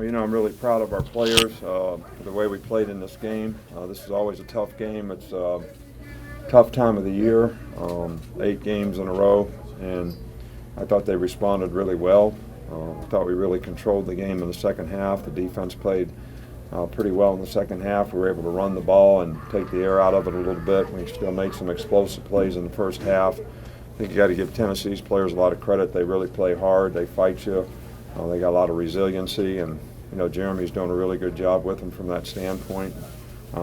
Well, I'm really proud of our players, the way we played in this game. This is always a tough game. It's a tough time of the year, 8 games in a row, and I thought they responded really well. I thought we really controlled the game in the second half. The defense played pretty well in the second half. We were able to run the ball and take the air out of it a little bit. We still made some explosive plays in the first half. I think you got to give Tennessee's players a lot of credit. They really play hard. They fight you. They got a lot of resiliency, and Jeremy's doing a really good job with them from that standpoint.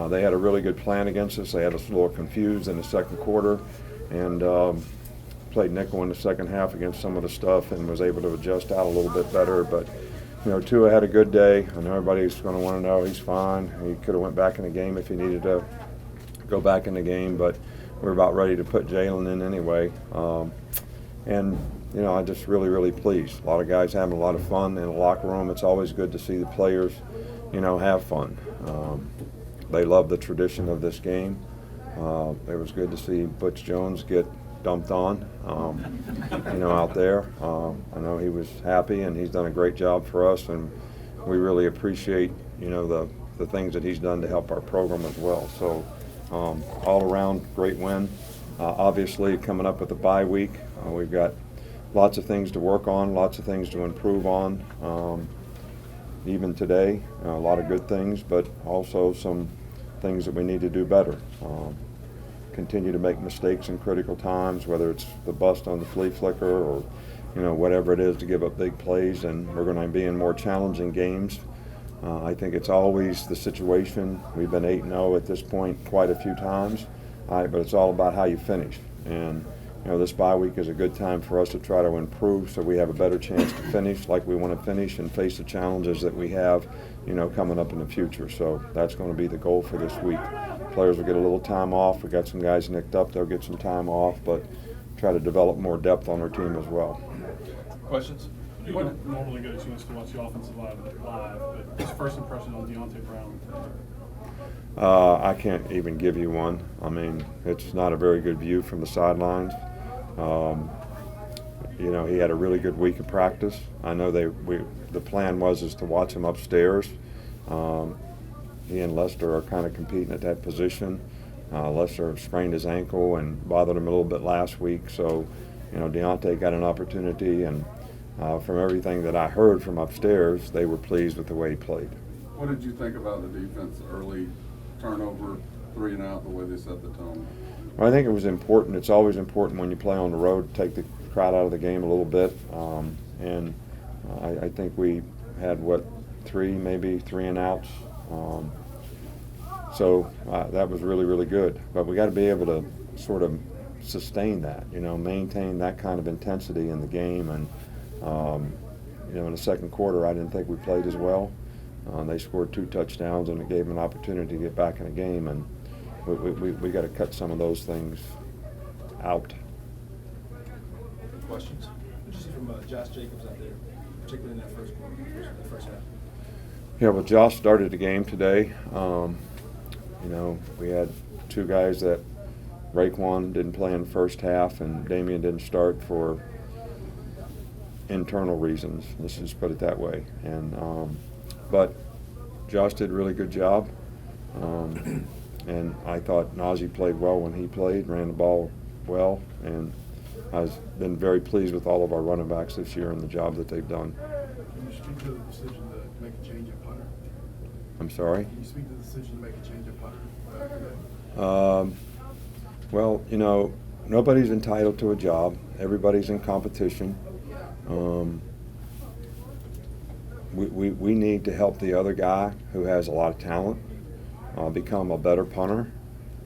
They had a really good plan against us. They had us a little confused in the second quarter, and played nickel in the second half against some of the stuff and was able to adjust out a little bit better. But Tua had a good day. I know everybody's going to want to know he's fine. He could have went back in the game if he needed to go back in the game, but we're about ready to put Jalen in anyway. I'm just really pleased. A lot of guys having a lot of fun in the locker room. It's always good to see the players, have fun. They love the tradition of this game. It was good to see Butch Jones get dumped on, out there. I know he was happy, and he's done a great job for us, and we really appreciate, the things that he's done to help our program as well. So all around, great win. Obviously, coming up with a bye week, we've got lots of things to work on, lots of things to improve on. Even today, a lot of good things, but also some things that we need to do better. Continue to make mistakes in critical times, whether it's the bust on the flea flicker or whatever it is, to give up big plays, and we're going to be in more challenging games. I think it's always the situation. We've been 8-0 at this point quite a few times, but it's all about how you finish. And this bye week is a good time for us to try to improve so we have a better chance to finish like we want to finish and face the challenges that we have, coming up in the future. So that's going to be the goal for this week. Players will get a little time off. We got some guys nicked up. They'll get some time off, but try to develop more depth on our team as well. Questions? You don't normally get a chance to watch the offensive line live, but his first impression on Deontay Brown? I can't even give you one. I mean, it's not a very good view from the sidelines. He had a really good week of practice. I know the plan was to watch him upstairs. He and Lester are kind of competing at that position. Lester sprained his ankle and bothered him a little bit last week, so Deontay got an opportunity, and from everything that I heard from upstairs, they were pleased with the way he played. What did you think about the defense early turnover, 3 and out, the way they set the tone? Well, I think it was important. It's always important when you play on the road to take the crowd out of the game a little bit, and I think we had 3 and outs. So that was really good. But we got to be able to sort of sustain that, maintain that kind of intensity in the game. And in the second quarter, I didn't think we played as well. They scored 2 touchdowns, and it gave them an opportunity to get back in the game. And we got to cut some of those things out. Questions? What did you see from Josh Jacobs out there, particularly in that first half? Yeah, well, Josh started the game today. We had 2 guys that Raekwon didn't play in the first half, and Damian didn't start for internal reasons. Let's just put it that way. And but Josh did a really good job. And I thought Najee played well when he played, ran the ball well, and I've been very pleased with all of our running backs this year and the job that they've done. Can you speak to the decision to make a change at punter? I'm sorry? Can you speak to the decision to make a change at punter? Well, nobody's entitled to a job. Everybody's in competition. We need to help the other guy who has a lot of talent become a better punter.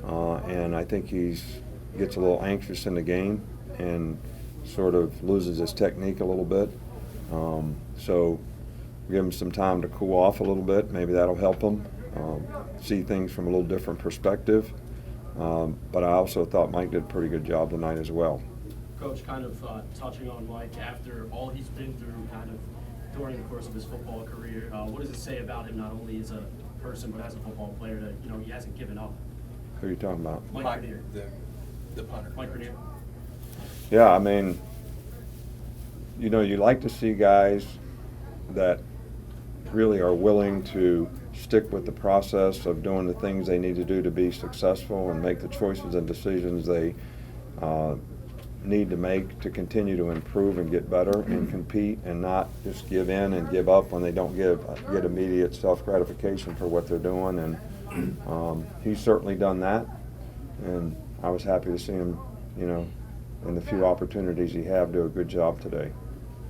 And I think gets a little anxious in the game and sort of loses his technique a little bit. So give him some time to cool off a little bit. Maybe that'll help him see things from a little different perspective. But I also thought Mike did a pretty good job tonight as well. Coach, kind of touching on Mike, after all he's been through kind of during the course of his football career, what does it say about him not only as a person but as a football player that he hasn't given up? Who are you talking about? Mike Grenier. The punter. Mike Grenier. Yeah, I mean, you like to see guys that really are willing to stick with the process of doing the things they need to do to be successful and make the choices and decisions they need to make to continue to improve and get better and compete, and not just give in and give up when they don't get immediate self-gratification for what they're doing. And he's certainly done that, and I was happy to see him, in the few opportunities he have, do a good job today.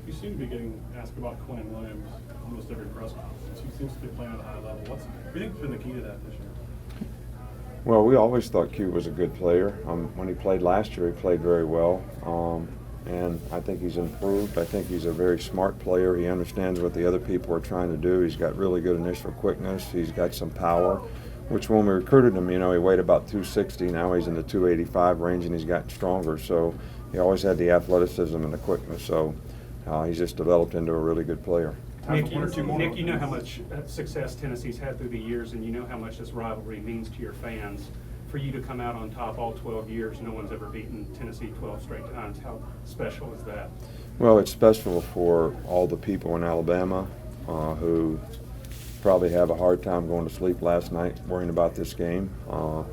You seem to be getting asked about Quinn Williams almost every press conference. He seems to be playing at a high level. What do you think has been the key to that this year? Well, we always thought Q was a good player. When he played last year, he played very well. And I think he's improved. I think he's a very smart player. He understands what the other people are trying to do. He's got really good initial quickness. He's got some power, which when we recruited him, he weighed about 260. Now he's in the 285 range, and he's gotten stronger. So he always had the athleticism and the quickness. So he's just developed into a really good player. Nick, you know how much success Tennessee's had through the years, and you know how much this rivalry means to your fans. For you to come out on top all 12 years, no one's ever beaten Tennessee 12 straight times. How special is that? Well, it's special for all the people in Alabama who probably have a hard time going to sleep last night worrying about this game.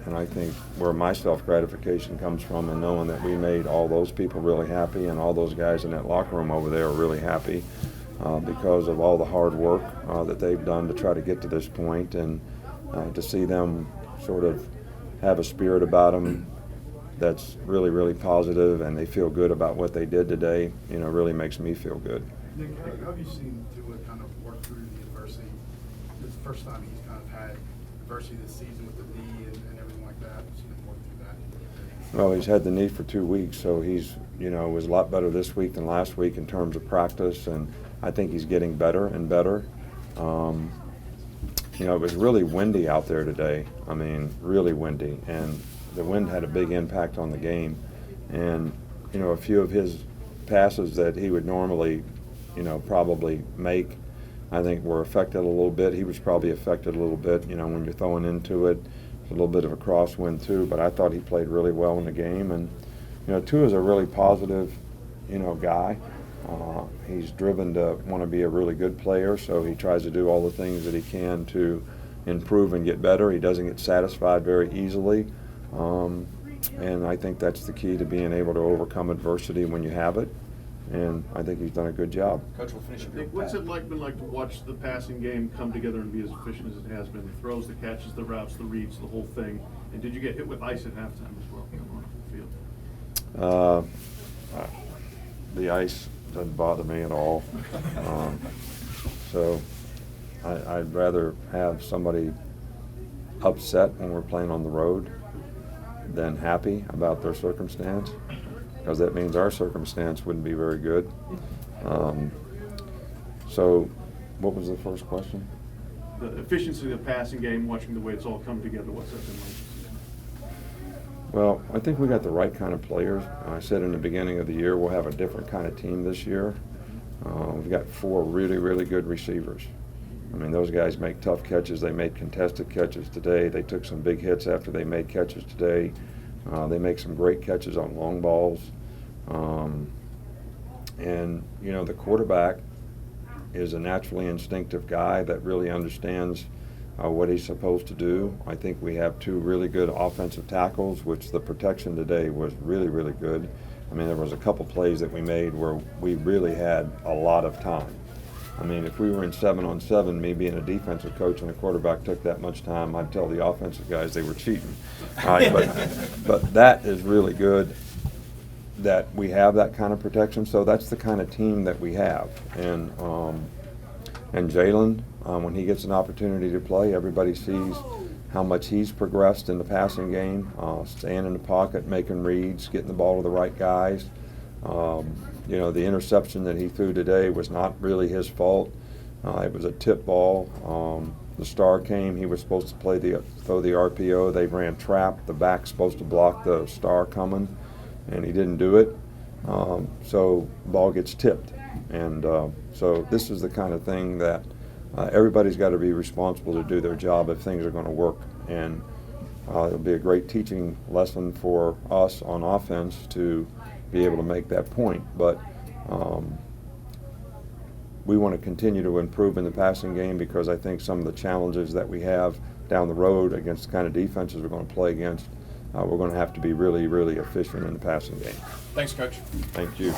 And I think where my self-gratification comes from, and knowing that we made all those people really happy, and all those guys in that locker room over there are really happy. Because of all the hard work that they've done to try to get to this point, and to see them sort of have a spirit about them that's really, really positive, and they feel good about what they did today, really makes me feel good. Nick, how have you seen Tua kind of work through the adversity? It's the first time he's kind of had adversity this season with the knee and everything like that. I've seen him work through that. Well, he's had the knee for 2 weeks, so he's, was a lot better this week than last week in terms of practice, and I think he's getting better and better. It was really windy out there today. I mean, really windy, and the wind had a big impact on the game. And, a few of his passes that he would normally, probably make, I think were affected a little bit. He was probably affected a little bit, when you're throwing into it. It's a little bit of a crosswind too, but I thought he played really well in the game. And, Tua is a really positive, guy. He's driven to want to be a really good player, so he tries to do all the things that he can to improve and get better. He doesn't get satisfied very easily, and I think that's the key to being able to overcome adversity when you have it, and I think he's done a good job. Coach will finish up your Nick, what's it been like to watch the passing game come together and be as efficient as it has been? The throws, the catches, the routes, the reads, the whole thing. And did you get hit with ice at halftime as well on the field? The ice doesn't bother me at all. So I'd rather have somebody upset when we're playing on the road than happy about their circumstance, because that means our circumstance wouldn't be very good. So what was the first question? The efficiency of the passing game, watching the way it's all come together, what's that been like? Well, I think we got the right kind of players. I said in the beginning of the year we'll have a different kind of team this year. We've got 4 really, really good receivers. I mean, those guys make tough catches. They made contested catches today. They took some big hits after they made catches today. They make some great catches on long balls. And, the quarterback is a naturally instinctive guy that really understands what he's supposed to do. I think we have 2 really good offensive tackles, which the protection today was really, really good. I mean, there was a couple plays that we made where we really had a lot of time. I mean, if we were in 7-on-7, me being a defensive coach and a quarterback took that much time, I'd tell the offensive guys they were cheating. All right, but that is really good that we have that kind of protection. So that's the kind of team that we have. And Jalen, when he gets an opportunity to play, everybody sees how much he's progressed in the passing game, staying in the pocket, making reads, getting the ball to the right guys. The interception that he threw today was not really his fault. It was a tip ball. The star came. He was supposed to throw the RPO. They ran trap. The back's supposed to block the star coming, and he didn't do it. So the ball gets tipped. And so this is the kind of thing that everybody's got to be responsible to do their job if things are going to work. And it'll be a great teaching lesson for us on offense to be able to make that point. But we want to continue to improve in the passing game because I think some of the challenges that we have down the road against the kind of defenses we're going to play against, we're going to have to be really, really efficient in the passing game. Thanks, Coach. Thank you.